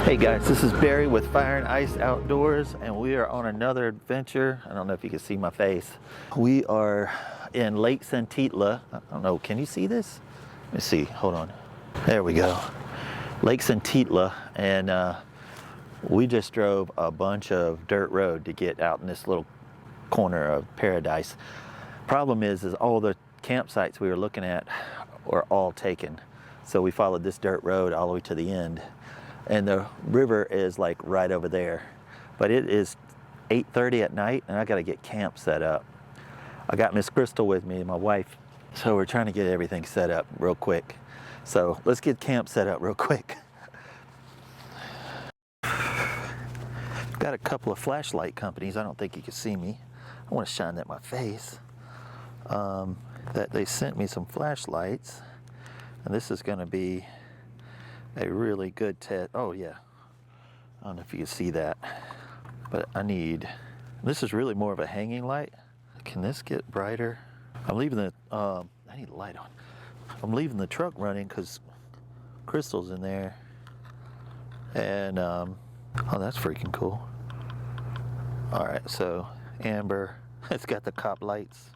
Hey guys, this is Barry with FaO&x Outdoors, and we are on another adventure. I don't know if you can see my face. We are in Lake Santitla. I don't know, can you see this? Let me see, hold on. There we go. Lake Santitla, and we just drove a bunch of dirt road to get out in this little corner of paradise. Problem is all the campsites we were looking at were all taken. So we followed this dirt road all the way to the end. And the river is like right over there. But it is 8:30 at night and I gotta get camp set up. I got Miss Crystal with me, my wife. So we're trying to get everything set up real quick. So let's get camp set up real quick. Got a couple of flashlight companies. I don't think you can see me. I want to shine that in my face. That they sent me some flashlights. And this is gonna be a really good test. Oh yeah, I don't know if you can see that, but I need, this is really more of a hanging light. Can this get brighter? I'm leaving the, I need a light on. I'm leaving the truck running because Crystal's in there. And, oh, that's freaking cool. All right, so amber, it's got the cop lights.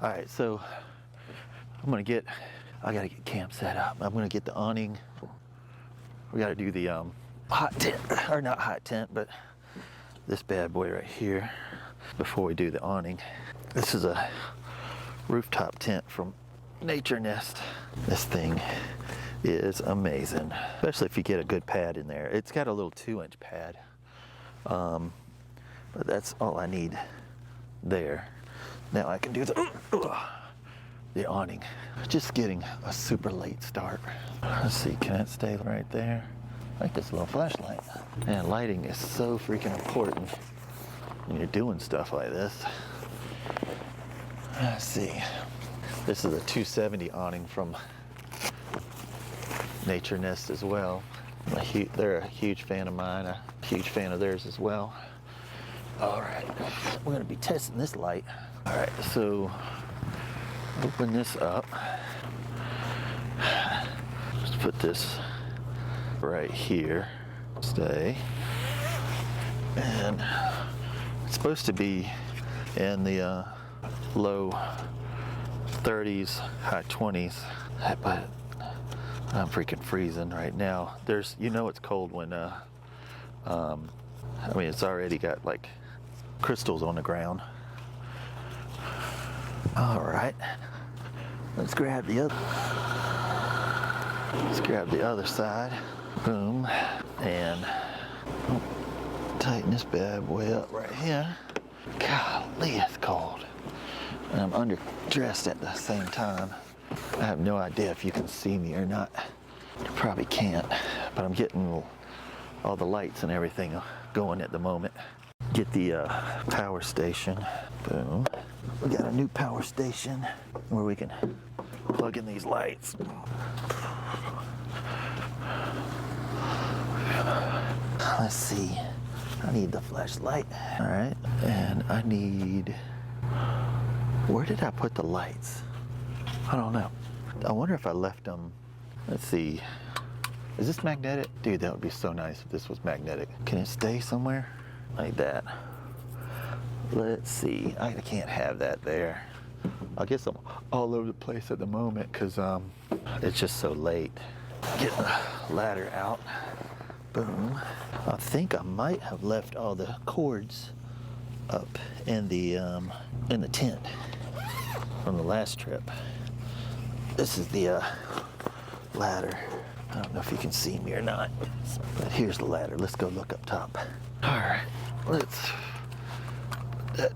All right, so I gotta get camp set up. I'm gonna get the awning. We gotta do the hot tent, or not hot tent, but this bad boy right here before we do the awning. This is a rooftop tent from Nature Nest. This thing is amazing, especially if you get a good pad in there. It's got a little 2-inch pad, but that's all I need there. Now I can do the awning. Just getting a super late start. Let's see, can it stay right there? I like this little flashlight. Man, lighting is so freaking important when you're doing stuff like this. Let's see. This is a 270 awning from Nature Nest as well. They're a huge fan of mine, a huge fan of theirs as well. All right, we're gonna be testing this light. All right, so open this up. Just put this right here. Stay. And it's supposed to be in the low 30s, high 20s, but I'm freaking freezing right now. You know it's cold when, I mean, it's already got like crystals on the ground. All right, let's grab the other side. Boom, and tighten this bad boy up right here. Golly, it's cold, and I'm underdressed at the same time. I have no idea if you can see me or not. You probably can't, but I'm getting all the lights and everything going at the moment. Get the power station. Boom. We got a new power station where we can plug in these lights. Let's see. I need the flashlight. All right. And I need, where did I put the lights? I don't know. I wonder if I left them. Let's see. Is this magnetic? Dude, that would be so nice if this was magnetic. Can it stay somewhere? Like that. Let's see. I can't have that there. I guess I'm all over the place at the moment because it's just so late. Get the ladder out. Boom. I think I might have left all the cords up in the tent from the last trip. This is the ladder. I don't know if you can see me or not, but here's the ladder. Let's go look up top. All right, let's put that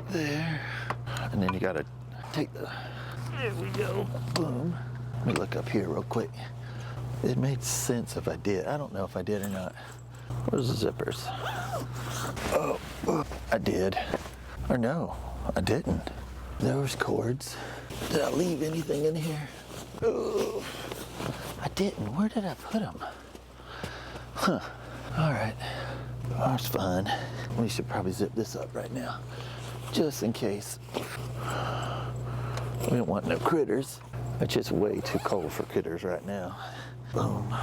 there. And then you gotta take there we go, boom. Let me look up here real quick. It made sense if I did. I don't know if I did or not. Where's the zippers? Oh, I did. Or no, I didn't. There was cords. Did I leave anything in here? Oh, I didn't. Where did I put them? Huh. All right. That's fine. We should probably zip this up right now, just in case. We don't want no critters. It's just way too cold for critters right now. Boom.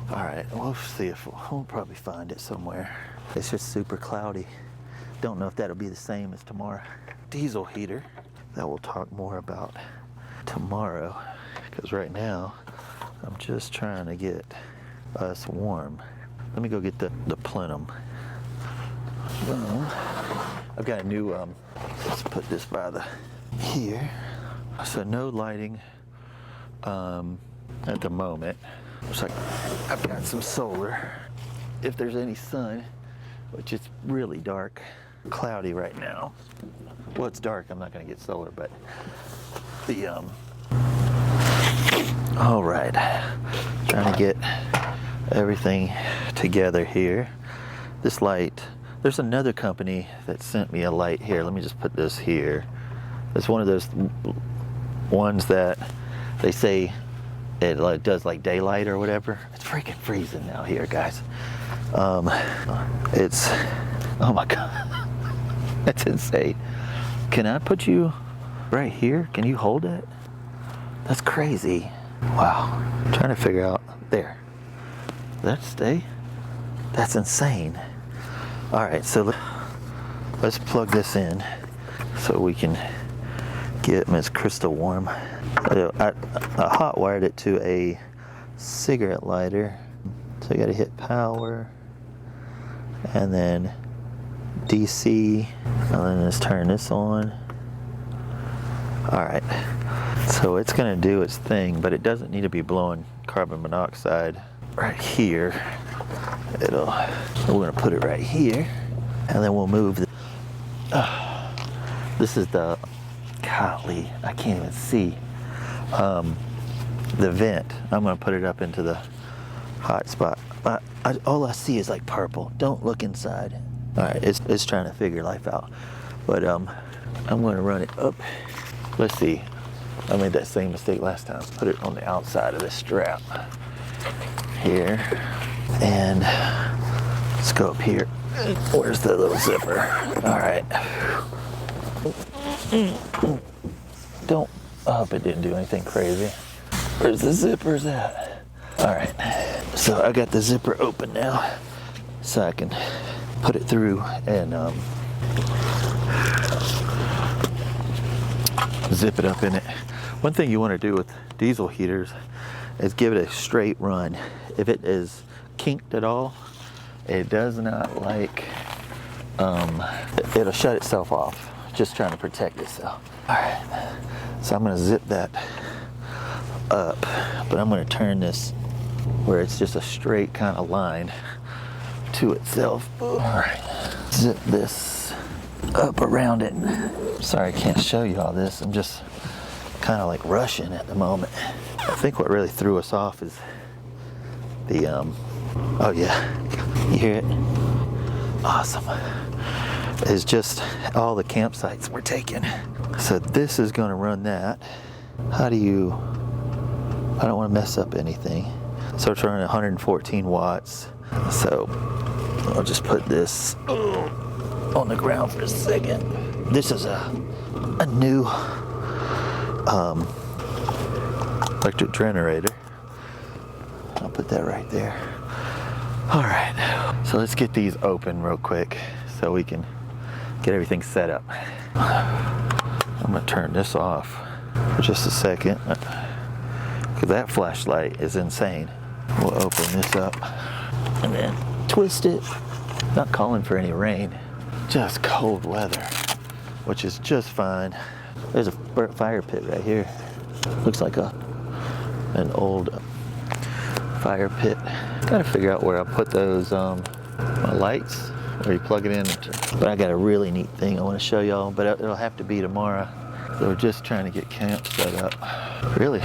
All right, we'll see if we'll probably find it somewhere. It's just super cloudy. Don't know if that'll be the same as tomorrow. Diesel heater that we'll talk more about tomorrow, because right now I'm just trying to get us warm. Let me go get the plenum. I've got a new, let's put this by the here. So no lighting at the moment. Looks like I've got some solar. If there's any sun, which it's really dark, cloudy right now. Well, it's dark, I'm not gonna get solar, but the, all right. Trying to get everything together here. This light, there's another company that sent me a light here. Let me just put this here. It's one of those ones that they say it like does like daylight or whatever. It's freaking freezing now here, guys. It's, oh my God, that's insane. Can I put you right here? Can you hold it? That's crazy. Wow. I'm trying to figure out, there. That stay? That's insane. All right, so let's plug this in so we can get Miss Crystal warm. I hot wired it to a cigarette lighter. So you gotta hit power and then DC, and then just turn this on. All right, so it's gonna do its thing, but it doesn't need to be blowing carbon monoxide right here. We're gonna put it right here, and then we'll move this is the, golly, I can't even see, the vent. I'm gonna put it up into the hot spot. All I see is like purple. Don't look inside. All right, it's trying to figure life out, but I'm gonna run it up. Let's see, I made that same mistake last time. Put it on the outside of this strap here, and let's go up here. Where's the little zipper? All right. Don't, I hope it didn't do anything crazy. Where's the zippers at? All right, so I got the zipper open now, so I can put it through and zip it up in it. One thing you want to do with diesel heaters is give it a straight run. If it is kinked at all, it does not like, it'll shut itself off, just trying to protect itself. All right, so I'm gonna zip that up, but I'm gonna turn this where it's just a straight kind of line to itself. All right, zip this up around it. Sorry, I can't show you all this. I'm just kind of like rushing at the moment. I think what really threw us off is the, oh yeah, you hear it? Awesome. It's just all the campsites we're taking. So this is gonna run that. How do you, I don't wanna mess up anything. So it's running 114 watts. So I'll just put this on the ground for a second. This is a new electric generator. I'll put that right there. All right, so let's get these open real quick so we can get everything set up. I'm gonna turn this off for just a second, because that flashlight is insane. We'll open this up and then twist it. Not calling for any rain, just cold weather, which is just fine. There's a fire pit right here. Looks like an old fire pit. Gotta figure out where I'll put those my lights, where you plug it in. But I got a really neat thing I want to show y'all, but it'll have to be tomorrow. So we're just trying to get camp set up. Really,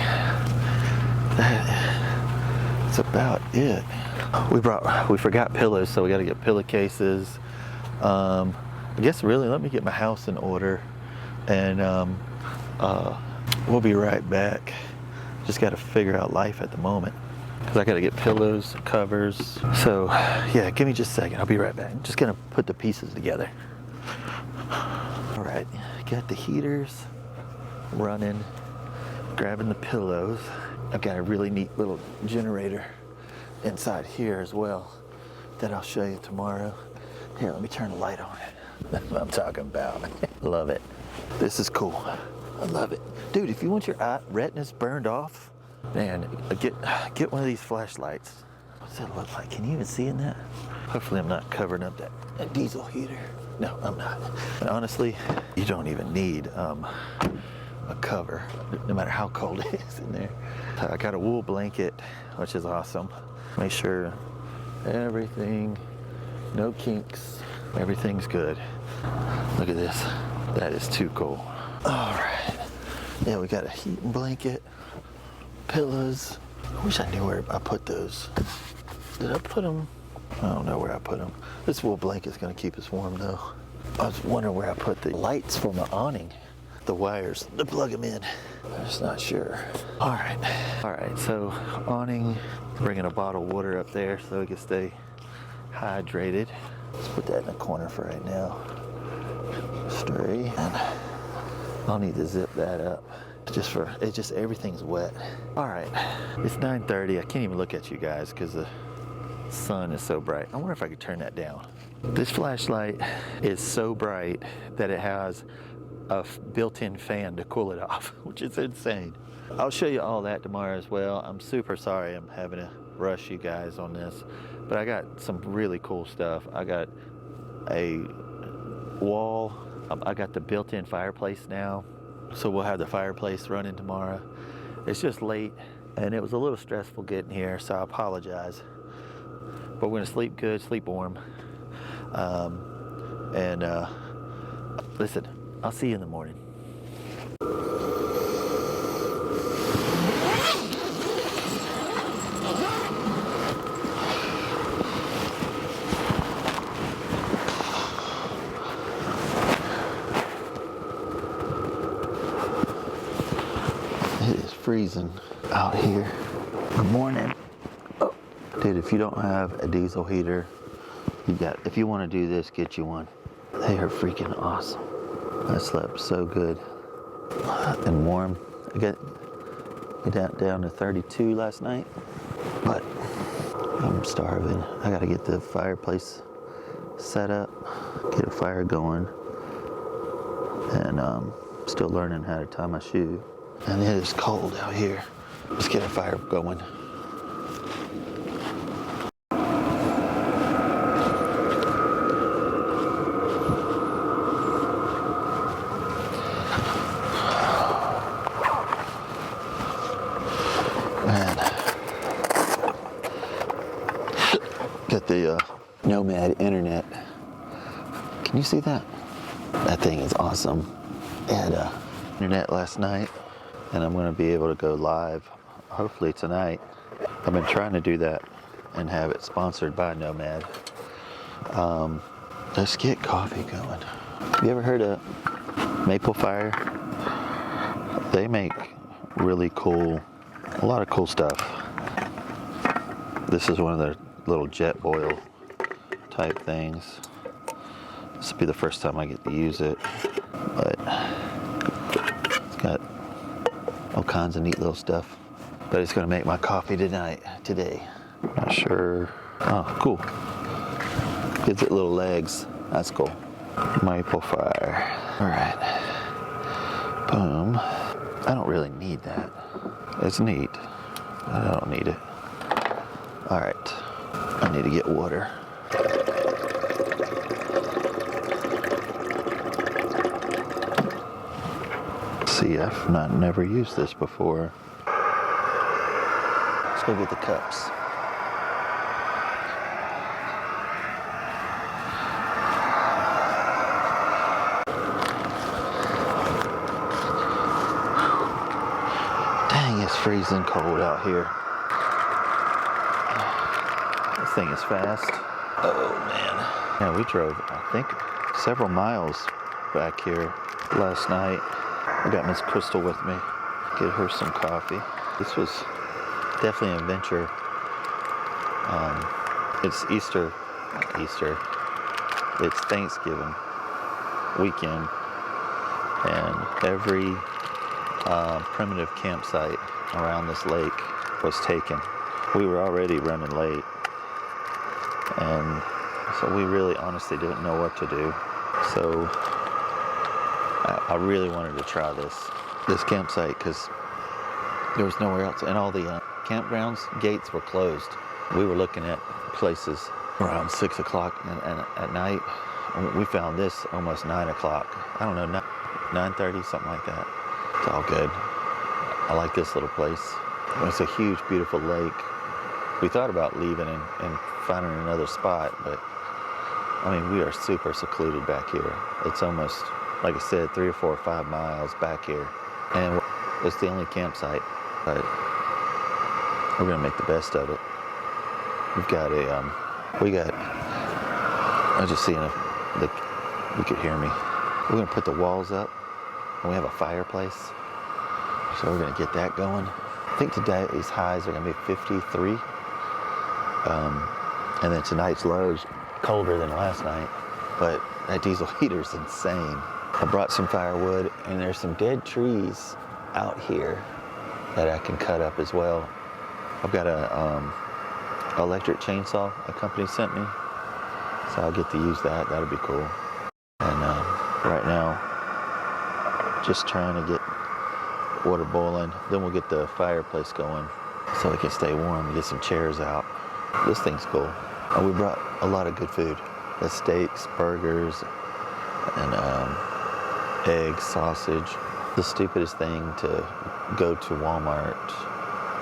that's about it. We forgot pillows, so we got to get pillowcases. I guess really, let me get my house in order, and we'll be right back. Just got to figure out life at the moment, because I got to get pillows, covers. So yeah, give me just a second. I'll be right back. I'm just gonna put the pieces together. All right, got the heaters running, grabbing the pillows. I've got a really neat little generator inside here as well that I'll show you tomorrow. Here, let me turn the light on. That's what I'm talking about. Love it. This is cool. I love it. Dude, if you want your retinas burned off, man, get one of these flashlights. What's that look like? Can you even see in that? Hopefully I'm not covering up that diesel heater. No, I'm not. But honestly, you don't even need a cover, no matter how cold it is in there. I got a wool blanket, which is awesome. Make sure everything, no kinks, everything's good. Look at this. That is too cool. All right. Yeah, we got a heating blanket, pillows. I wish I knew where I put those. Did I put them? I don't know where I put them. This wool blanket's gonna keep us warm though. I was wondering where I put the lights for my awning. The wires to plug them in. I'm just not sure. All right, so awning, bringing a bottle of water up there so we can stay hydrated. Let's put that in the corner for right now. Straight, and I'll need to zip that up. Just everything's wet. All right, it's 9:30. I can't even look at you guys because the sun is so bright. I wonder if I could turn that down. This flashlight is so bright that it has a built-in fan to cool it off, which is insane. I'll show you all that tomorrow as well. I'm super sorry I'm having to rush you guys on this, but I got some really cool stuff. I got a wall. I got the built-in fireplace now, so we'll have the fireplace running tomorrow. It's just late, and it was a little stressful getting here, so I apologize. But we're gonna sleep good, sleep warm. Listen, I'll see you in the morning. It is freezing out here. Good morning. Oh, dude, if you don't have a diesel heater, if you want to do this, get you one. They are freaking awesome. I slept so good and warm. I got down to 32 last night, but I'm starving. I got to get the fireplace set up, get a fire going, and still learning how to tie my shoe. And it is cold out here. Let's get a fire going. Got the Nomad internet. Can you see that? That thing is awesome. I had internet last night, and I'm going to be able to go live hopefully tonight. I've been trying to do that and have it sponsored by Nomad. Let's get coffee going. Have you ever heard of Maple Fire? They make really cool, a lot of cool stuff. This is one of their little jet boil type things. This will be the first time I get to use it, but it's got all kinds of neat little stuff. But it's gonna make my coffee today. Not sure. Oh, cool. Gives it little legs. That's cool. Maple Fire. All right. Boom. I don't really need that. It's neat. I don't need it. All right. I need to get water. See, I've never used this before. Let's go get the cups. Dang, it's freezing cold out here. This thing is fast. Oh man. Yeah, we drove, I think, several miles back here last night. I got Miss Crystal with me. Get her some coffee. This was definitely an adventure. It's not Easter. It's Thanksgiving weekend, and every primitive campsite around this lake was taken. we were already running late, and so we really honestly didn't know what to do. So I really wanted to try this campsite because there was nowhere else, and all the campgrounds gates were closed. We were looking at places around 6 o'clock and at night. And we found this almost 9 o'clock. I don't know, 9:30, something like that. It's all good. I like this little place. It's a huge, beautiful lake. We thought about leaving and finding another spot, but I mean, we are super secluded back here. It's almost, like I said, 3 or 4 or 5 miles back here. And it's the only campsite, but we're gonna make the best of it. We've got I was just seeing if you could hear me. We're gonna put the walls up, and we have a fireplace. So we're gonna get that going. I think today's highs are gonna be 53. And then tonight's lows colder than last night, but that diesel heater's insane. I brought some firewood, and there's some dead trees out here that I can cut up as well. I've got a electric chainsaw a company sent me, so I'll get to use that. That'll be cool. And right now, just trying to get water boiling. Then we'll get the fireplace going so we can stay warm. Get some chairs out. This thing's cool. And we brought a lot of good food. The steaks, burgers, and eggs, sausage. The stupidest thing to go to Walmart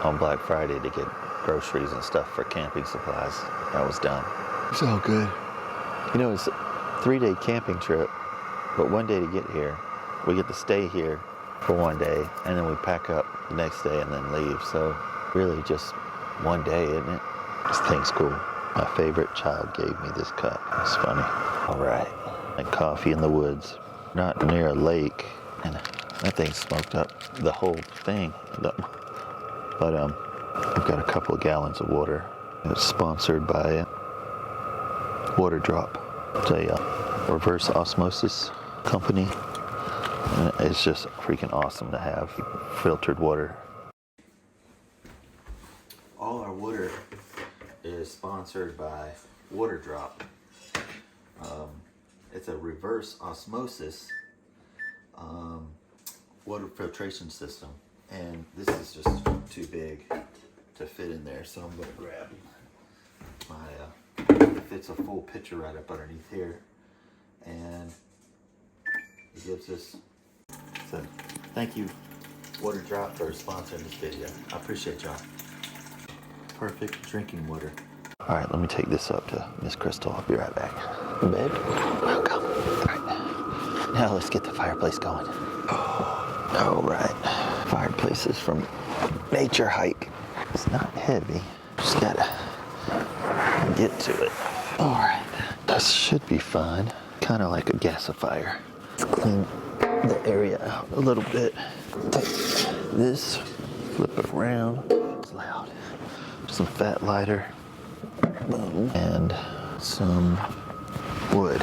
on Black Friday to get groceries and stuff for camping supplies. That was dumb. It's all good. You know, it's a 3-day camping trip, but 1 day to get here. We get to stay here for 1 day, and then we pack up the next day and then leave. So really just 1 day, isn't it? This thing's cool. My favorite child gave me this cup. It's funny. All right. And coffee in the woods. Not near a lake, and that thing smoked up the whole thing. But I've got a couple of gallons of water. It's sponsored by Water Drop. It's a reverse osmosis company. And it's just freaking awesome to have filtered water. All our water is sponsored by Water Drop. It's a reverse osmosis water filtration system, and this is just too big to fit in there, so I'm going to grab my it fits a full pitcher right up underneath here, and it gives us. So thank you, Water Drop, for sponsoring this video. I appreciate y'all. Perfect drinking water. All right, let me take this up to Miss Crystal. I'll be right back. Babe, welcome. All right, now let's get the fireplace going. All right, fireplace is from Nature Hike. It's not heavy, just gotta get to it. All right, this should be fine. Kind of like a gasifier. Let's clean the area out a little bit. Take this, flip it around. It's loud. Some fat lighter. Boom. And some wood.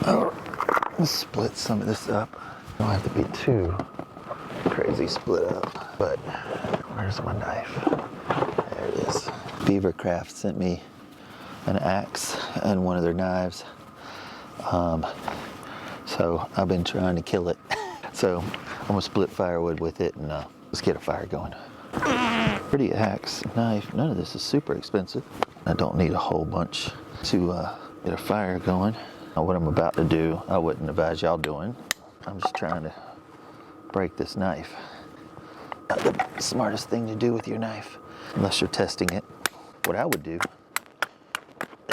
All right, let's split some of this up. Don't have to be too crazy split up, but where's my knife? There it is. Beavercraft sent me an axe and one of their knives. So I've been trying to kill it. So I'm gonna split firewood with it, and let's get a fire going. Pretty axe, knife, none of this is super expensive. I don't need a whole bunch to get a fire going. Now what I'm about to do, I wouldn't advise y'all doing. I'm just trying to break this knife. Not the smartest thing to do with your knife, unless you're testing it. What I would do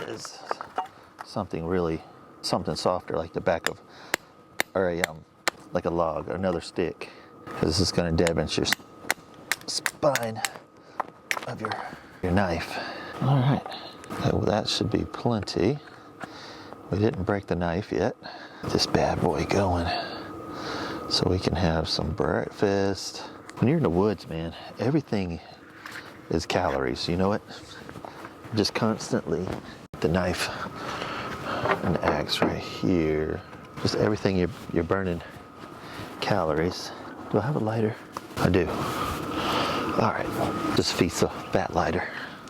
is something softer, like the back of, or like a log, or another stick. This is gonna damage your spine of your knife. All right, so that should be plenty. We didn't break the knife yet. Get this bad boy going so we can have some breakfast. When you're in the woods, man, everything is calories, you know it? Just constantly, the knife and the axe right here, just everything you're burning calories. Do I have a lighter? I do. All right, just feast a fat lighter.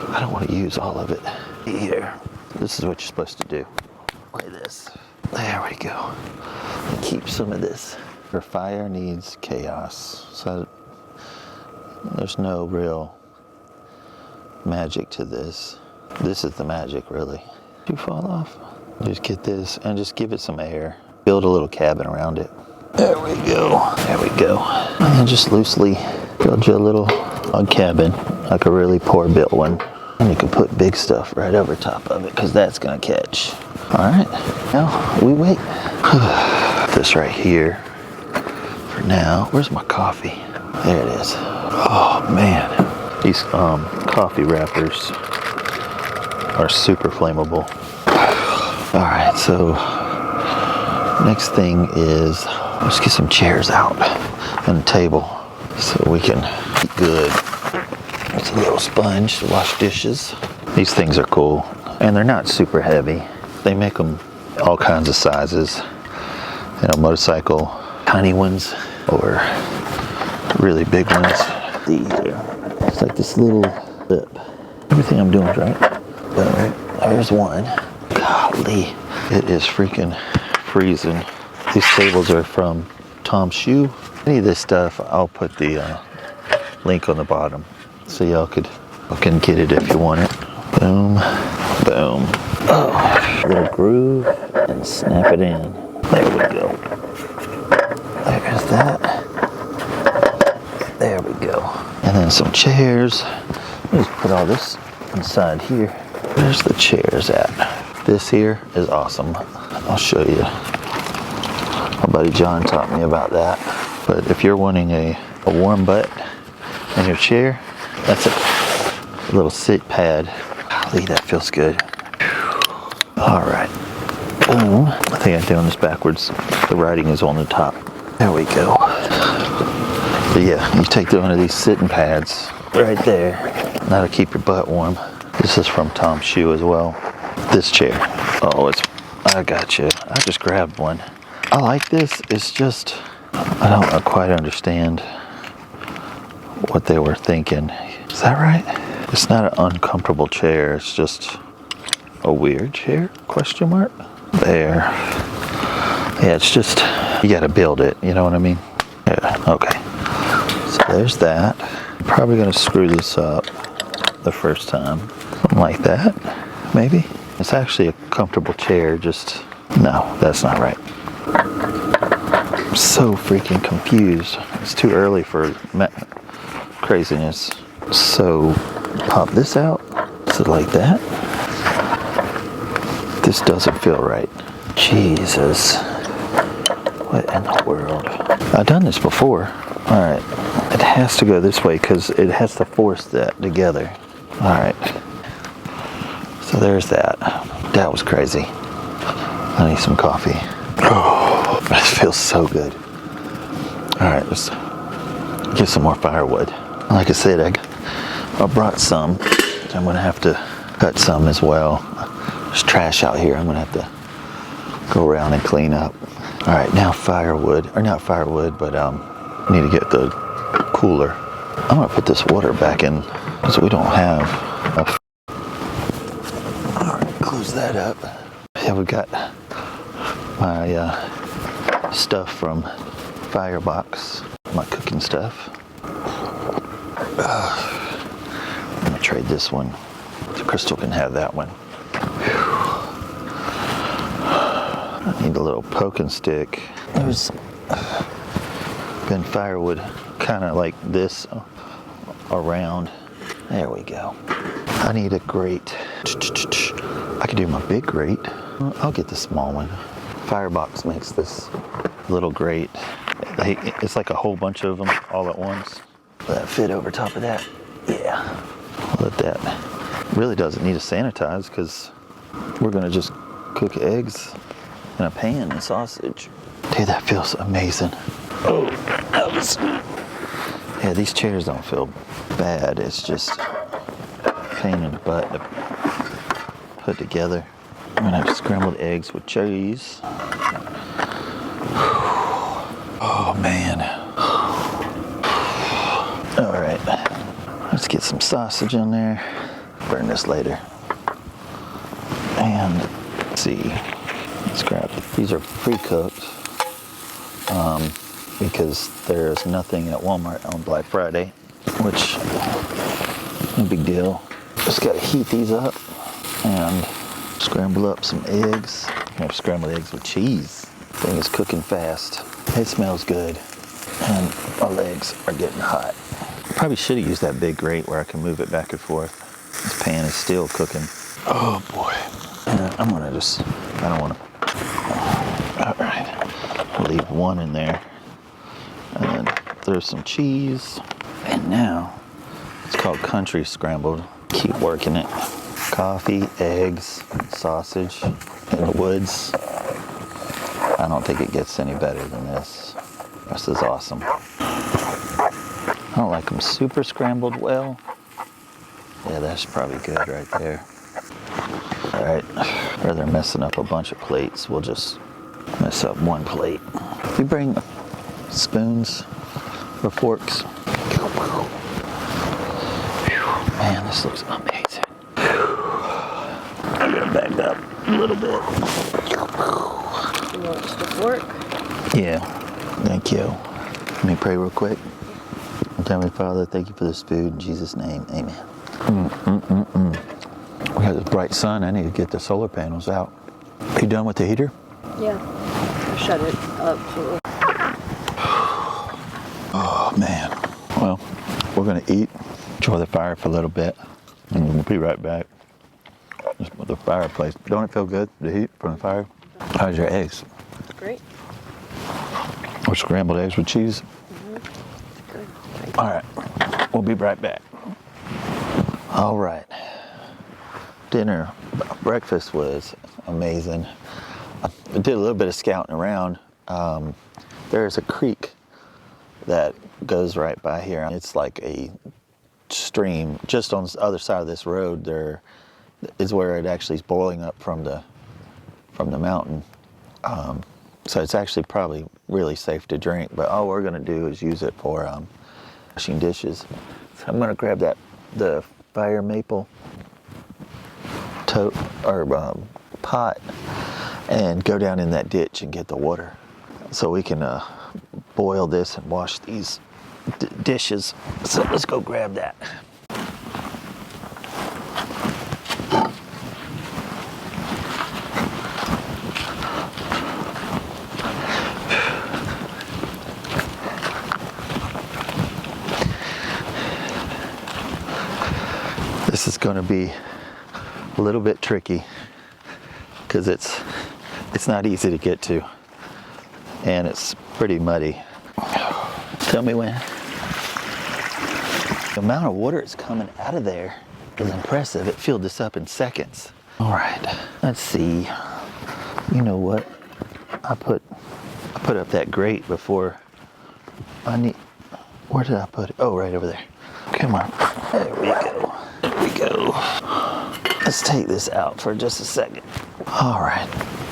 I don't want to use all of it. Here, this is what you're supposed to do. Like this. There we go. And keep some of this. For fire needs chaos. So there's no real magic to this. This is the magic, really. You fall off. Just get this and just give it some air. Build a little cabin around it. There we go. There we go. And then just loosely build you a little log cabin, like a really poor built one. And you can put big stuff right over top of it, because that's gonna catch. All right, now we wait. This right here for now. Where's my coffee? There it is. Oh man, these coffee wrappers are super flammable. All right, so next thing is let's get some chairs out and a table so we can eat good. It's a little sponge to wash dishes. These things are cool, and they're not super heavy. They make them all kinds of sizes. You know, motorcycle, tiny ones, or really big ones. It's like this little lip. Everything I'm doing is right. All right, there's one. Golly, it is freaking freezing. These tables are from Tom's Shoe. Any of this stuff, I'll put the link on the bottom so y'all can get it if you want it. Boom, boom. Oh, little groove and snap it in. There we go. There's that. There we go. And then some chairs. Let's put all this inside here. Where's the chairs at? This here is awesome. I'll show you. My buddy John taught me about that. But if you're wanting a warm butt in your chair, that's a little sit pad. Golly, that feels good. All right. Boom. I think I'm doing this backwards. The writing is on the top. There we go. But yeah, you take one of these sitting pads right there. That'll keep your butt warm. This is from Tom's Shoe as well. This chair. Oh, I got you. I just grabbed one. I like this. It's just, I don't quite understand what they were thinking. Is that right? It's not an uncomfortable chair. It's just a weird chair, question mark. There. Yeah, it's just, you gotta build it, you know what I mean? Yeah, okay. So there's that. I'm probably gonna screw this up the first time. Something like that, maybe. It's actually a comfortable chair, just, no, that's not right. I'm so freaking confused. It's too early for craziness. So, pop this out, so like that. This doesn't feel right. Jesus. What in the world? I've done this before. All right, it has to go this way because it has to force that together. All right, so there's that. That was crazy. I need some coffee. Oh, it feels so good. All right, let's get some more firewood. Like I said, I brought some. I'm gonna have to cut some as well. There's trash out here. I'm gonna have to go around and clean up. All right, now firewood, or not firewood, but I need to get the cooler. I'm gonna put this water back in because we don't have enough. All right, close that up. Yeah, we got my stuff from Firebox, my cooking stuff. I'm gonna trade this one. Crystal can have that one. I need a little poking stick. There's been firewood kind of like this around. There we go. I need a grate. I can do my big grate. I'll get the small one. Firebox makes this little grate. It's like a whole bunch of them all at once. Will that fit over top of that? Yeah. Let that. Really doesn't need to sanitize because we're gonna just cook eggs in a pan and sausage. Dude, that feels amazing. Oh, that was... Yeah, these chairs don't feel bad. It's just a pain in the butt to put together. I'm gonna have scrambled eggs with cheese. Oh, man. All right, let's get some sausage in there. burn this later. And let's see, let's grab, these are pre-cooked because there's nothing at Walmart on Black Friday, which, no big deal. Just gotta heat these up and scramble up some eggs. I have scrambled eggs with cheese. Thing is cooking fast. It smells good. And my legs are getting hot. Probably should have used that big grate where I can move it back and forth. This pan is still cooking. Oh boy. And I'm gonna just, I don't wanna, all right. I'll leave one in there. And then there's some cheese. And now, it's called country scrambled. Keep working it. Coffee, eggs, sausage in the woods. I don't think it gets any better than this. This is awesome. I don't like them super scrambled well. Yeah, that's probably good right there. All right, rather than messing up a bunch of plates, we'll just mess up one plate. If you bring spoons or forks. Man, this looks amazing. I'm gonna back up a little bit. You want just a fork? Yeah, thank you. Let me pray real quick. Heavenly Father, thank you for this food. In Jesus' name, amen. We got this bright sun. I need to get the solar panels out. Are you done with the heater? Yeah. I shut it up. So. Oh, man. Well, we're going to eat, enjoy the fire for a little bit, and we'll be right back. Just with the fireplace. Don't it feel good, the heat from the fire? How's your eggs? Great. Or scrambled eggs with cheese? Good. All right. We'll be right back. All right. Dinner, breakfast was amazing. I did a little bit of scouting around. There's a creek that goes right by here. It's like a stream. Just on the other side of this road, there is where it actually is boiling up from the mountain. So it's actually probably really safe to drink. But all we're gonna do is use it for washing dishes. So I'm gonna grab the fire maple pot and go down in that ditch and get the water so we can boil this and wash these dishes. So let's go grab that. This is going to be a little bit tricky because it's not easy to get to and it's pretty muddy. Tell me when. The amount of water that's coming out of there is impressive. It filled this up in seconds. All right, let's see. You know what? I put up that grate before where did I put it? Oh, right over there. Come on. There we go. There we go. Let's take this out for just a second. All right.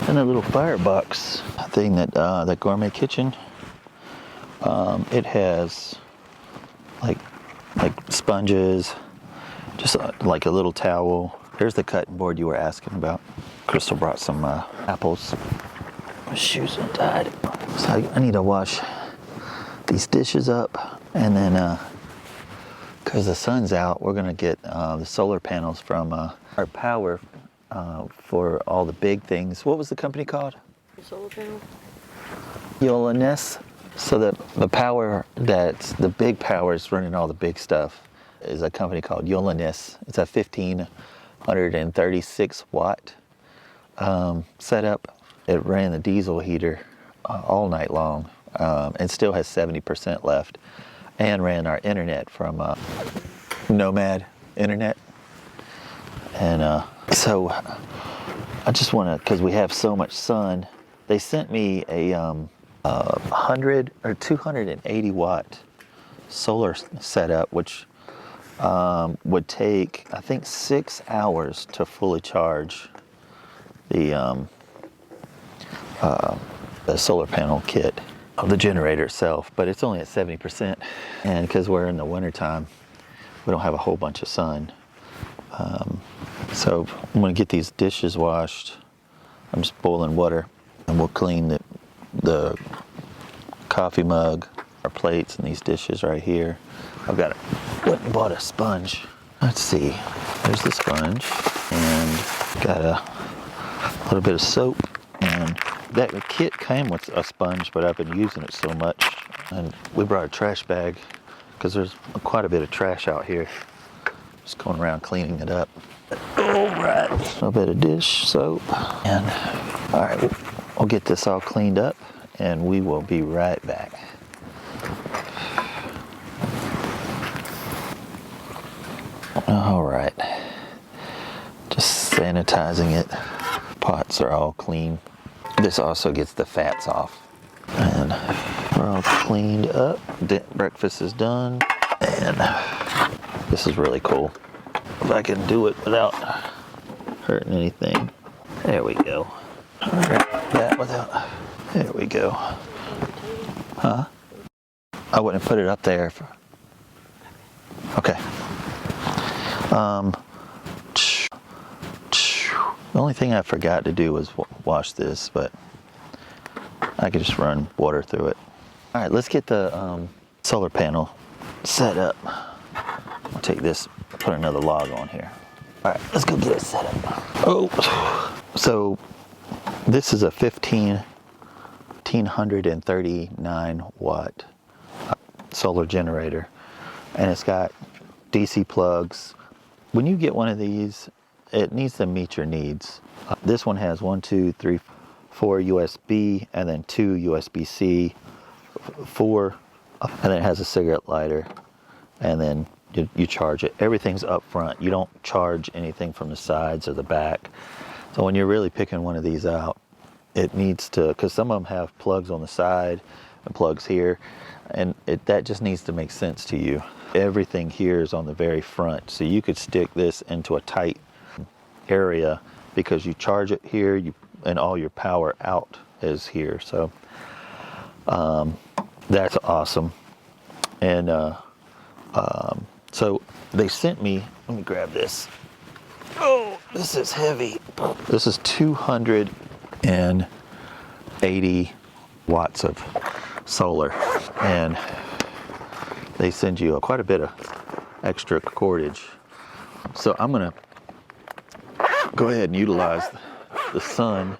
And a little firebox thing that Gourmet Kitchen. It has like sponges, just like a little towel. There's the cutting board you were asking about. Crystal brought some apples. My shoes untied. So I need to wash these dishes up, and then because the sun's out, we're gonna get the solar panels from our power for all the big things. What was the company called? The solar panel? FaO&x. So the power that's the big power is running all the big stuff is a company called FaO&x. It's a 1536 watt setup. It ran the diesel heater all night long. It still has 70% left, and ran our internet from Nomad internet. And so I just want to, because we have so much sun, they sent me a 100 or 280 watt solar setup, which would take, I think, 6 hours to fully charge the solar panel kit of the generator itself, but it's only at 70%. And because we're in the winter time, we don't have a whole bunch of sun. So I'm going to get these dishes washed. I'm just boiling water, and we'll clean the coffee mug, our plates, and these dishes right here. I've got went and bought a sponge. Let's see. There's the sponge, and got a little bit of soap. And that kit came with a sponge, but I've been using it so much. And we brought a trash bag because there's quite a bit of trash out here. Just going around cleaning it up. All right, a little bit of dish soap. And all right, we'll get this all cleaned up and we will be right back. All right, just sanitizing it. Pots are all clean. This also gets the fats off. And we're all cleaned up. Breakfast is done. And this is really cool. If I can do it without hurting anything. There we go. All right, that without, there we go. Huh? I wouldn't put it up there. Okay. The only thing I forgot to do was wash this, but I could just run water through it. All right, let's get the solar panel set up. I'll take this, put another log on here. All right, let's go get it set up. Oh, so this is a 1539 watt solar generator, and it's got DC plugs. When you get one of these, it needs to meet your needs. This one has 4 USB, and then 2 USB-C, 4, and then it has a cigarette lighter, and then you charge it. Everything's up front. You don't charge anything from the sides or the back. So when you're really picking one of these out, it needs to, because some of them have plugs on the side and plugs here, and that just needs to make sense to you. Everything here is on the very front, so you could stick this into a tight area because you charge it here, and all your power out is here. So that's awesome. And so they sent me, let me grab this. Oh, this is heavy. This is 280 watts of solar, and they send you quite a bit of extra cordage. So I'm gonna go ahead and utilize the sun,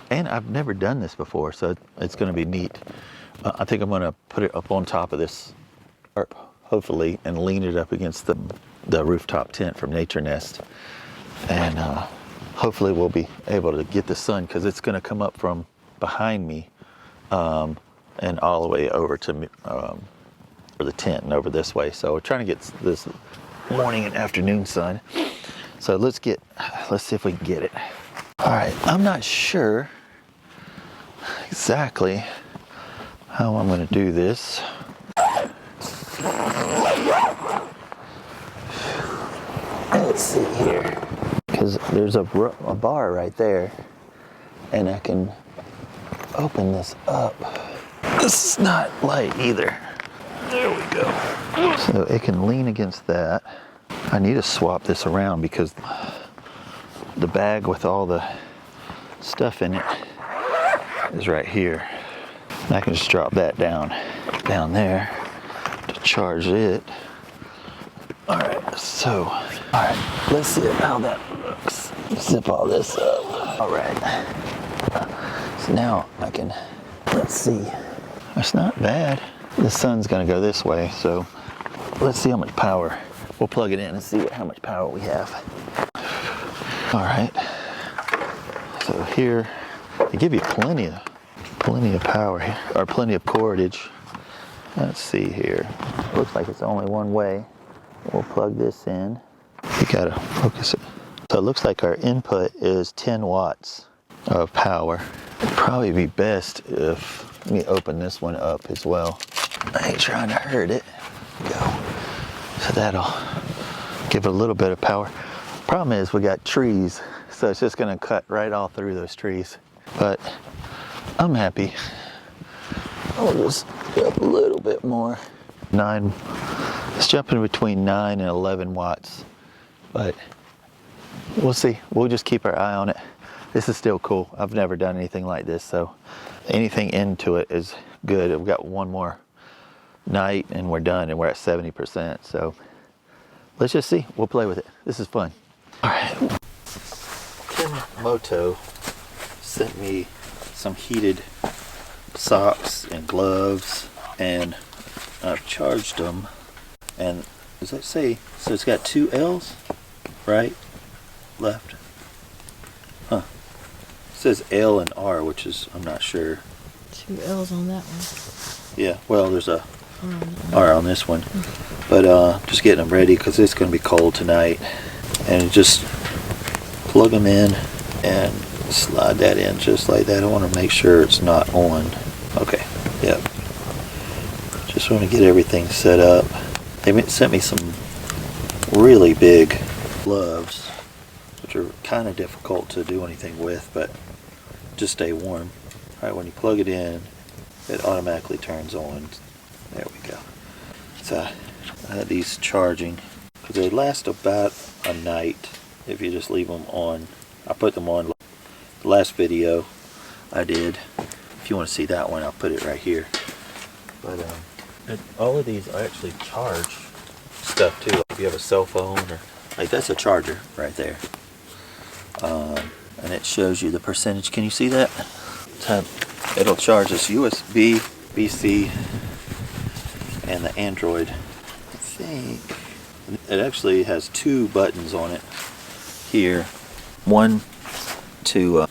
and I've never done this before, so it's gonna be neat. I think I'm gonna put it up on top of this, hopefully, and lean it up against the rooftop tent from Nature Nest, and hopefully we'll be able to get the sun, because it's gonna come up from behind me and all the way over to the tent and over this way. So we're trying to get this morning and afternoon sun. So let's see if we can get it. All right, I'm not sure exactly how I'm going to do this. Let's see here, because there's a bar right there, and I can open this up. This is not light either. There we go. So it can lean against that. I need to swap this around because the bag with all the stuff in it is right here. And I can just drop that down there to charge it. All right, let's see how that looks. Zip all this up. All right. So now I can, let's see. It's not bad. The sun's gonna go this way, so let's see how much power. We'll plug it in and see how much power we have. All right. So here, they give you plenty of power here, or plenty of cordage. Let's see here. Looks like it's only one way. We'll plug this in. You gotta focus it. So it looks like our input is 10 watts of power. It'd probably be best if, let me open this one up as well. I ain't trying to hurt it. Go. So that'll give it a little bit of power. Problem is we got trees, so it's just gonna cut right all through those trees. But I'm happy. I'll just up a little bit more. It's jumping between 9 and 11 watts, but We'll see. We'll just keep our eye on it. This is still cool. I've never done anything like this, so anything into it is good. We've got one more night and we're done, and we're at 70%. So let's just see. We'll play with it. This is fun. All right. Ken Moto sent me some heated socks and gloves, and I've charged them. And does that say? So it's got 2 L's, right? Left. Huh. It says L and R, which is, I'm not sure. 2 L's on that one. Yeah, well, there's a R on this one. But just getting them ready because it's going to be cold tonight. And just plug them in and slide that in just like that. I want to make sure it's not on. Okay, yep. Just want to get everything set up. They sent me some really big gloves, which are kind of difficult to do anything with, but just stay warm. Alright, when you plug it in, it automatically turns on. There we go. So I had these charging because they last about a night if you just leave them on. I put them on the last video I did. If you want to see that one, I'll put it right here. But all of these actually charge stuff too. Like if you have a cell phone, or like that's a charger right there. And it shows you the percentage. Can you see that? So it'll charge this USB, BC, and the Android. I think it actually has 2 buttons on it here. One to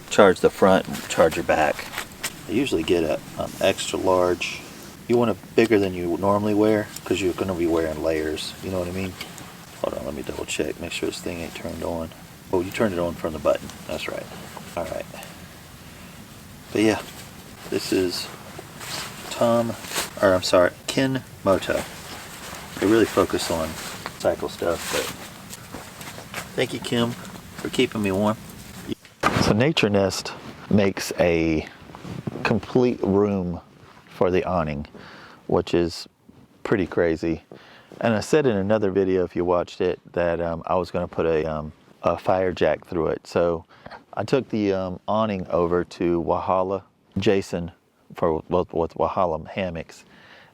charge the front and charge your back. I usually get a extra large. You want it bigger than you normally wear because you're going to be wearing layers. You know what I mean? Hold on, let me double check. Make sure this thing ain't turned on. Oh, you turned it on from the button. That's right. All right. But yeah, this is Ken Moto. They really focus on cycle stuff, but thank you, Kim, for keeping me warm. So Nature Nest makes a complete room for the awning, which is pretty crazy. And I said in another video, if you watched it, that I was going to put a fire jack through it. So I took the awning over to Walhalla, Jason, with Walhalla Hammocks,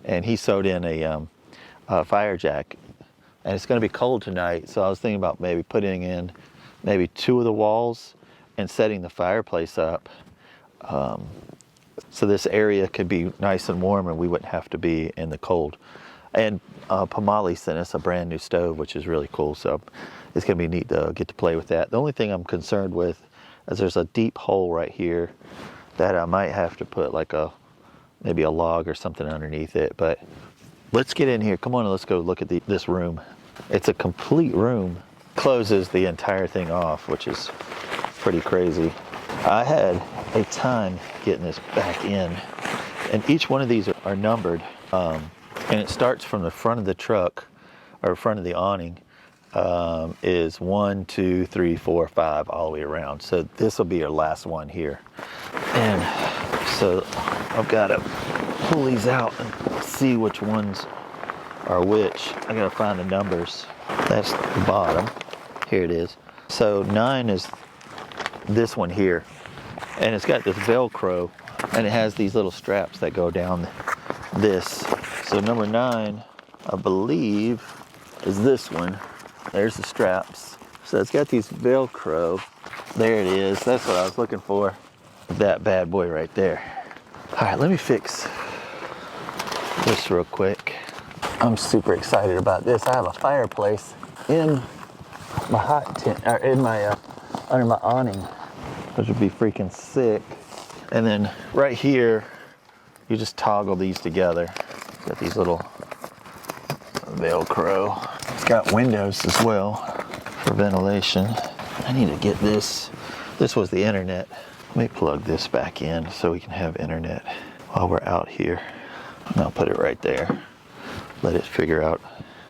and he sewed in a fire jack. And it's going to be cold tonight, so I was thinking about maybe putting in maybe 2 of the walls and setting the fireplace up. So this area could be nice and warm and we wouldn't have to be in the cold. And Pamali sent us a brand new stove, which is really cool, so it's going to be neat to get to play with that. The only thing I'm concerned with is there's a deep hole right here that I might have to put like maybe a log or something underneath it. But let's get in here. Come on, let's go look at this room. It's a complete room. Closes the entire thing off, which is pretty crazy. I had a time getting this back in, and each one of these are numbered, and it starts from the front of the truck, or front of the awning, is 1, 2, 3, 4, 5 all the way around. So this will be your last one here. And so I've got to pull these out and see which ones are which. I got to find the numbers. That's the bottom. Here it is. So 9 is this one here. And it's got this Velcro, and it has these little straps that go down this. So number 9, I believe, is this one. There's the straps. So it's got these Velcro. There it is. That's what I was looking for. That bad boy right there. All right, let me fix this real quick. I'm super excited about this. I have a fireplace in my hot tent, or in my under my awning, which would be freaking sick. And then right here, you just toggle these together. Got these little Velcro. It's got windows as well for ventilation. I need to get this. This was the internet. Let me plug this back in so we can have internet while we're out here. And I'll put it right there. Let it figure out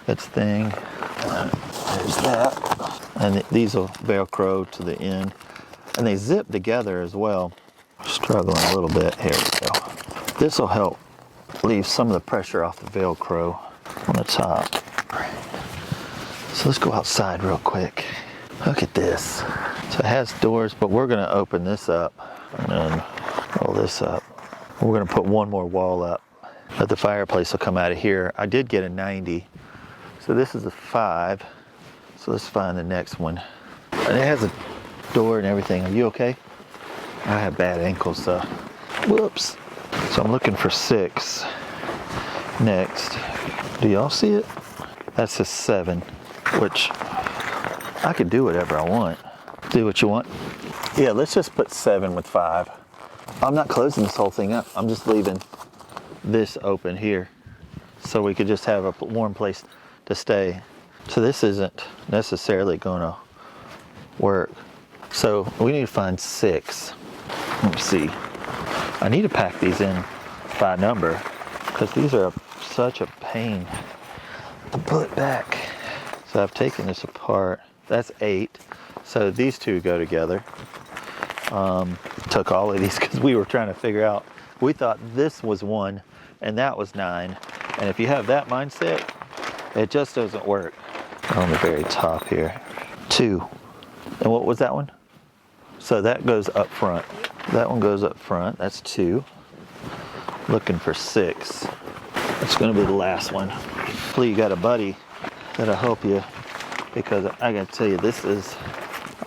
its thing. There's that. And these will Velcro to the end. And they zip together as well. Struggling a little bit. Here we go. This will help leave some of the pressure off the Velcro on the top. So let's go outside real quick. Look at this. So it has doors, but we're gonna open this up and then roll this up. We're gonna put one more wall up, but the fireplace will come out of here. I did get a 90. So this is a 5. So let's find the next one. And it has a door and everything. Are you okay? I have bad ankles, so whoops. So I'm looking for 6 next. Do y'all see it? That's a 7, which I could do whatever I want. Do what you want. Yeah, let's just put 7 with 5. I'm not closing this whole thing up. I'm just leaving this open here so we could just have a warm place to stay. So this isn't necessarily gonna work. So we need to find 6. Let me see. I need to pack these in by number because these are such a pain to put back. So I've taken this apart. That's 8. So these two go together. Took all of these because we were trying to figure out. We thought this was 1 and that was 9. And if you have that mindset, it just doesn't work. On the very top here. 2. And what was that one? So that goes up front. That one goes up front. That's 2. Looking for 6. That's going to be the last one. Hopefully you got a buddy that'll help you, because I got to tell you,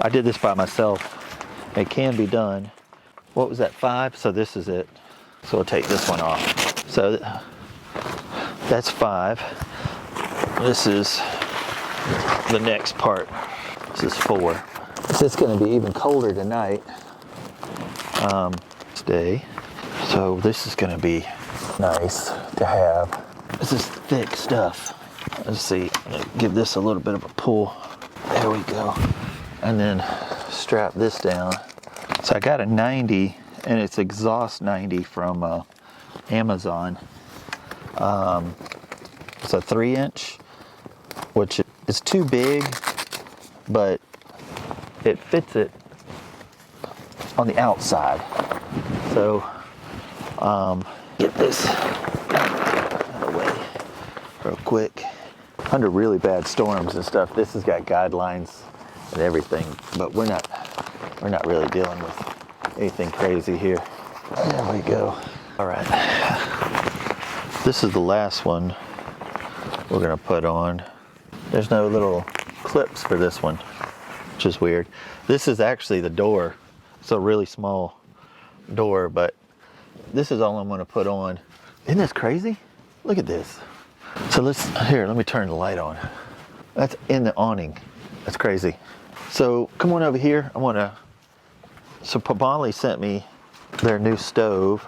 I did this by myself. It can be done. What was that, 5? So this is it. So we'll take this one off. So that's 5. This is the next part. This is 4. It's going to be even colder tonight. Today. So this is going to be nice to have. This is thick stuff. Let's see. Give this a little bit of a pull. There we go. And then strap this down. So I got a 90, and it's exhaust 90 from Amazon. It's a 3-inch, which is too big, but it fits it on the outside. So get this out of the way real quick. Under really bad storms and stuff, this has got guidelines and everything, but we're not really dealing with anything crazy here. There we go. All right. This is the last one we're gonna put on. There's no little clips for this one, which is weird. This is actually the door. It's a really small door, but this is all I'm gonna put on. Isn't this crazy? Look at this. So let me turn the light on. That's in the awning. That's crazy. So come on over here. So Pabali sent me their new stove,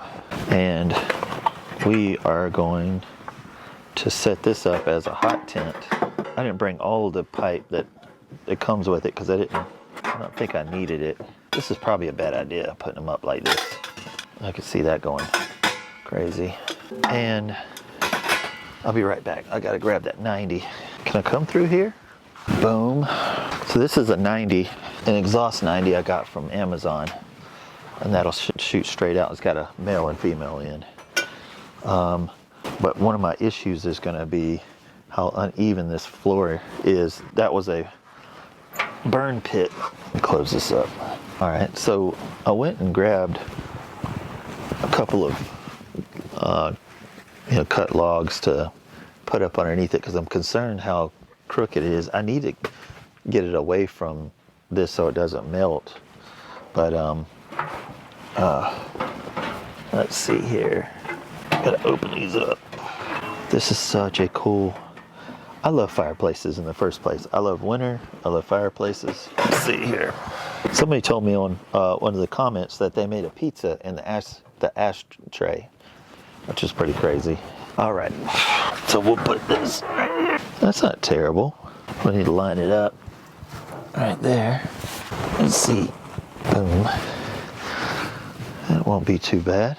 and we are going to set this up as a hot tent. I didn't bring all of the pipe that comes with it because I don't think I needed it. This is probably a bad idea, putting them up like this. I can see that going crazy. And I'll be right back. I gotta grab that 90. Can I come through here? Boom. So this is a 90, an exhaust 90 I got from Amazon. And that'll shoot straight out. It's got a male and female in. But one of my issues is gonna be how uneven this floor is. That was a burn pit. Close this up. All right, so I went and grabbed a couple of cut logs to put up underneath it because I'm concerned how crooked it is. I need to get it away from this so it doesn't melt. But let's see here. Gotta open these up. This is such a cool. I love fireplaces in the first place. I love winter. I love fireplaces. Let's see here. Somebody told me on one of the comments that they made a pizza in the ashtray, which is pretty crazy. All right, so we'll put this. That's not terrible. We need to line it up right there. Let's see. Boom. That won't be too bad.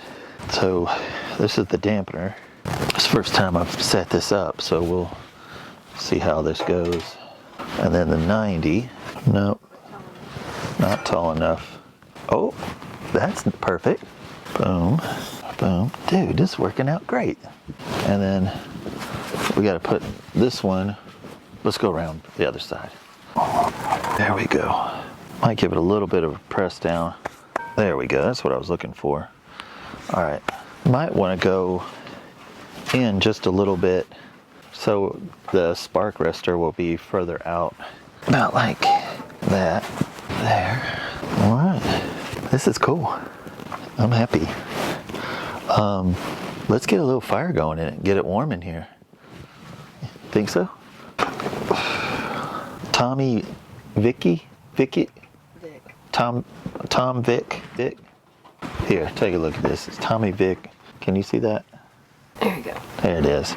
So this is the dampener. It's the first time I've set this up, so we'll see how this goes. And then the 90. Nope, not tall enough. Oh, that's perfect. Boom, boom. Dude, this is working out great. And then we got to put this one. Let's go around the other side. There we go. Might give it a little bit of a press down. There we go, that's what I was looking for. All right, might want to go in just a little bit so the spark arrestor will be further out. About like that, there. All right, this is cool. I'm happy. Let's get a little fire going in it and get it warm in here. Think so? Tommy, Vicky? Vic. Tom, Vic? Here, take a look at this. It's Tommy Vic. Can you see that? There you go. There it is.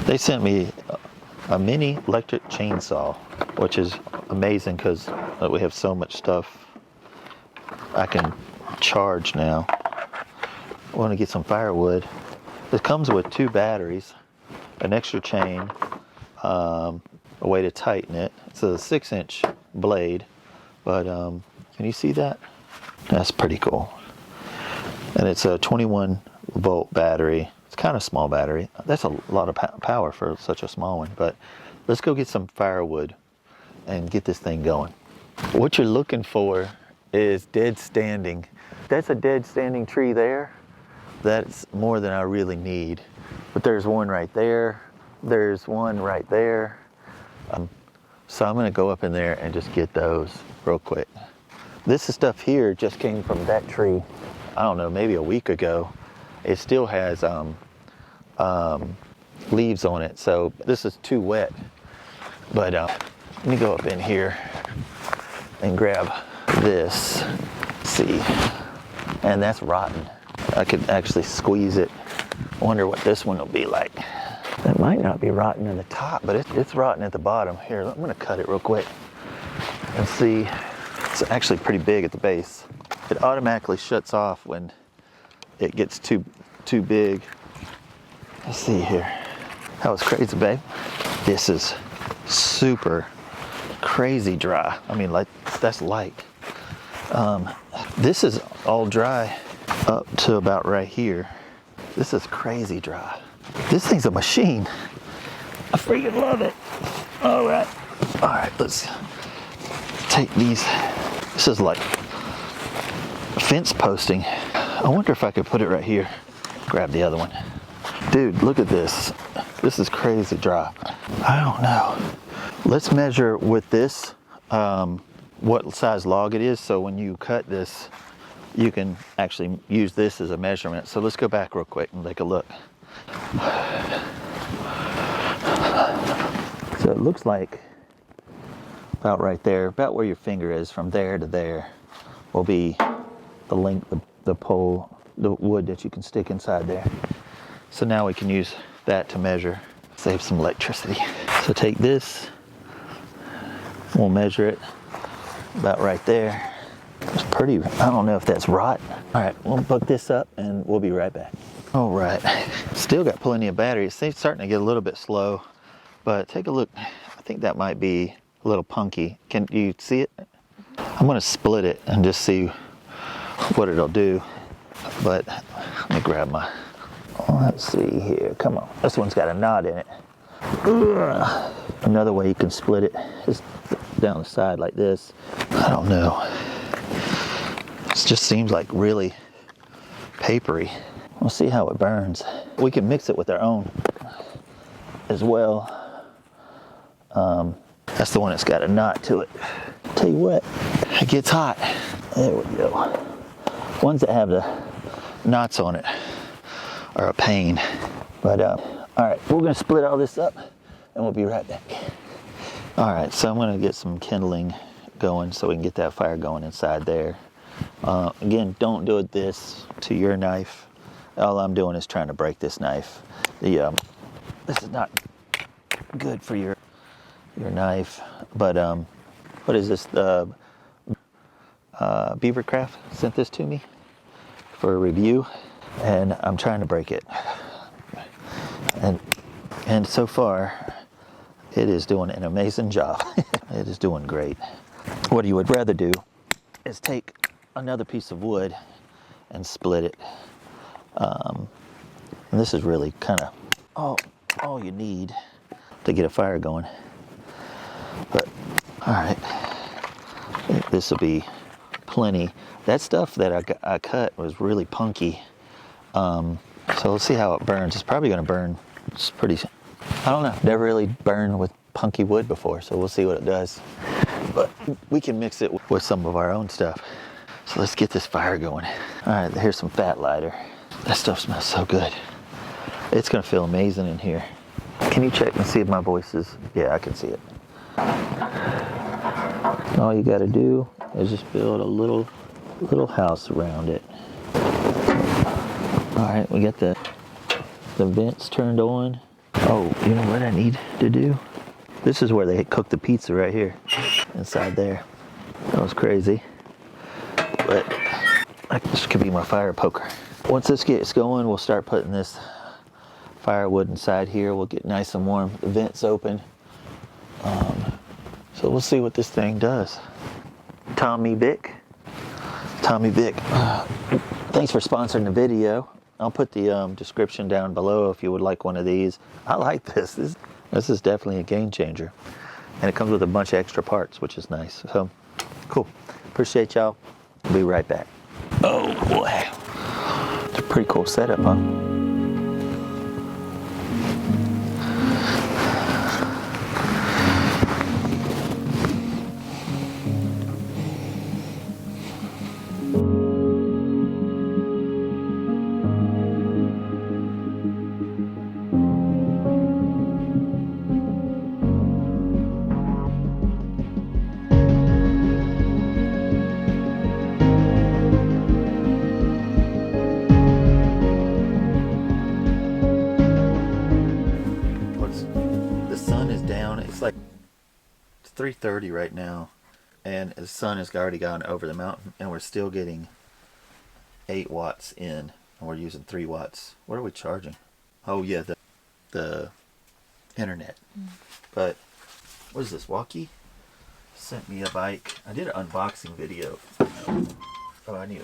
They sent me a mini electric chainsaw, which is amazing because we have so much stuff I can charge now. I want to get some firewood. It comes with 2 batteries, an extra chain, a way to tighten it. It's a 6-inch blade, but can you see that? That's pretty cool. And it's a 21-volt battery. It's kind of small battery. That's a lot of power for such a small one, but let's go get some firewood and get this thing going. What you're looking for is dead standing. That's a dead standing tree there. That's more than I really need. But there's one right there. There's one right there. So I'm gonna go up in there and just get those real quick. This stuff here just came from that tree, I don't know, maybe a week ago. It still has leaves on it, so this is too wet. But let me go up in here and grab this. Let's see, and that's rotten. I could actually squeeze it. I wonder what this one will be like. That might not be rotten in the top, but it's rotten at the bottom. Here, I'm gonna cut it real quick and see. It's actually pretty big at the base. It automatically shuts off when it gets too big. Let's see here. That was crazy, babe. This is super crazy dry. I mean, like, that's light. This is all dry up to about right here. This is crazy dry. This thing's a machine. I freaking love it. All right, let's take these. This is like fence posting. I wonder if I could put it right here. Grab the other one. Dude, look at this. This is crazy dry. I don't know. Let's measure with this what size log it is, so when you cut this, you can actually use this as a measurement. So let's go back real quick and take a look. So it looks like about right there, about where your finger is, from there to there will be the length, the pole, the wood that you can stick inside there. So now we can use that to measure, save some electricity. So take this, we'll measure it about right there. It's pretty, I don't know if that's rotten. All right, we'll hook this up and we'll be right back. All right, still got plenty of batteries. It's starting to get a little bit slow, but take a look. I think that might be a little punky. Can you see it? I'm gonna split it and just see what it'll do. But let me grab my, let's see here, come on. This one's got a knot in it. Ugh. Another way you can split it is down the side like this. I don't know. It just seems like really papery. We'll see how it burns. We can mix it with our own as well. That's the one that's got a knot to it. Tell you what, it gets hot. There we go. Ones that have the knots on it are a pain. But all right, we're gonna split all this up and we'll be right back. All right, so I'm gonna get some kindling going so we can get that fire going inside there. Again, don't do this to your knife. All I'm doing is trying to break this knife. This is not good for your knife, but what is this? Beavercraft sent this to me for a review, and I'm trying to break it. And so far, it is doing an amazing job. It is doing great. What you would rather do is take another piece of wood and split it. And this is really kind of all you need to get a fire going. But all right, this will be plenty. That stuff that I cut was really punky. So let's see how it burns. It's probably going to burn. It's pretty, I don't know, never really burned with punky wood before, so we'll see what it does. But we can mix it with some of our own stuff. So let's get this fire going. All right, here's some fat lighter. That stuff smells so good. It's gonna feel amazing in here. Can you check and see if my voice is, yeah, I can see it. All you gotta do is just build a little house around it. All right, we got the vents turned on. Oh, you know what I need to do? This is where they cook the pizza right here, inside there. That was crazy. But this could be my fire poker. Once this gets going, we'll start putting this firewood inside here. We'll get nice and warm. The vent's open. So we'll see what this thing does. Tommy Vic. Thanks for sponsoring the video. I'll put the description down below if you would like one of these. I like this. This is definitely a game changer. And it comes with a bunch of extra parts, which is nice. So, cool. Appreciate y'all. I'll be right back. Oh boy. It's a pretty cool setup, huh? It's like 3:30 right now, and the sun has already gone over the mountain, and we're still getting 8 watts in, and we're using 3 watts. What are we charging? Oh yeah, the internet. But what is this? Walkie sent me a bike. I did an unboxing video. Oh, I did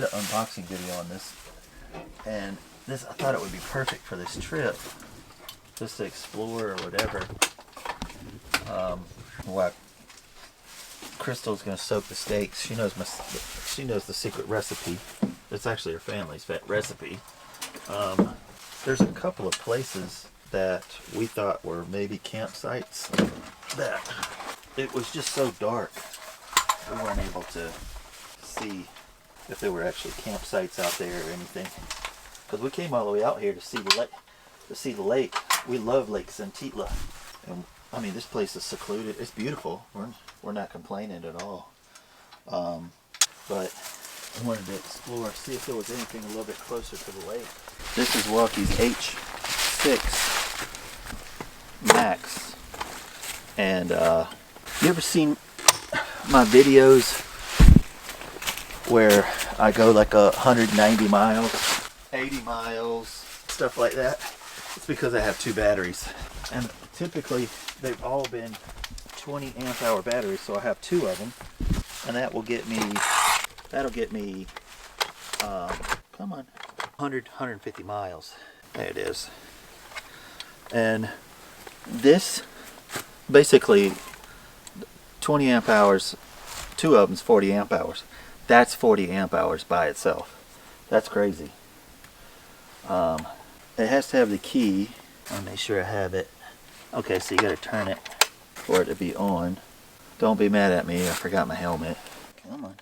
an unboxing video on this, and this, I thought it would be perfect for this trip, just to explore or whatever. What Crystal's gonna soak the steaks. She knows the secret recipe. It's actually her family's recipe. There's a couple of places that we thought were maybe campsites that it was just so dark we weren't able to see if there were actually campsites out there or anything. Because we came all the way out here to see the lake. We love Lake Santitla, and I mean, this place is secluded. It's beautiful. We're not complaining at all. But I wanted to explore, see if there was anything a little bit closer to the lake. This is Walkie's H6 Max. And you ever seen my videos where I go like 190 miles, 80 miles, stuff like that? It's because I have 2 batteries. And typically they've all been 20 amp hour batteries, so I have 2 of them, and that'll get me come on, 150 miles. There it is. And this basically 20 amp hours, 2 of them's 40 amp hours. That's 40 amp hours by itself. That's crazy. It has to have the key. I'll make sure I have it. Okay, so you gotta turn it for it to be on. Don't be mad at me, I forgot my helmet. Come on.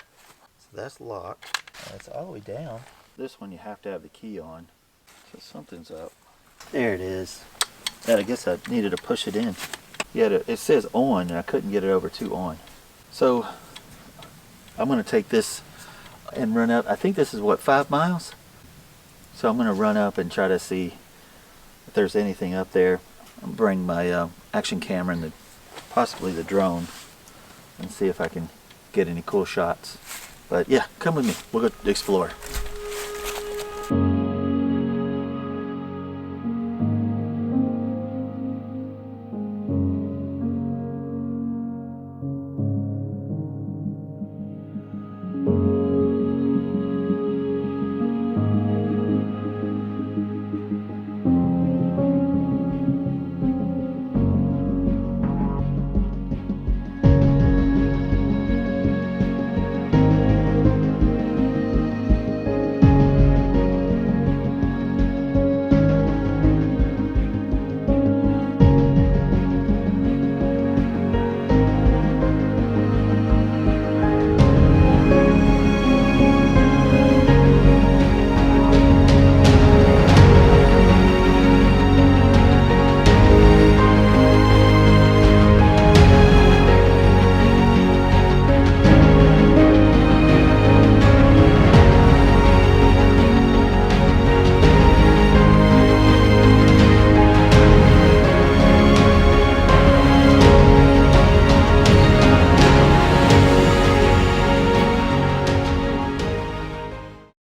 So that's locked. That's all the way down. This one you have to have the key on. So something's up. There it is. I guess I needed to push it in. Yeah, it says on, and I couldn't get it over to on. So I'm gonna take this and run up. I think this is what, 5 miles? So I'm gonna run up and try to see if there's anything up there. I'll bring my action camera and possibly the drone and see if I can get any cool shots. But yeah, come with me. We'll go explore.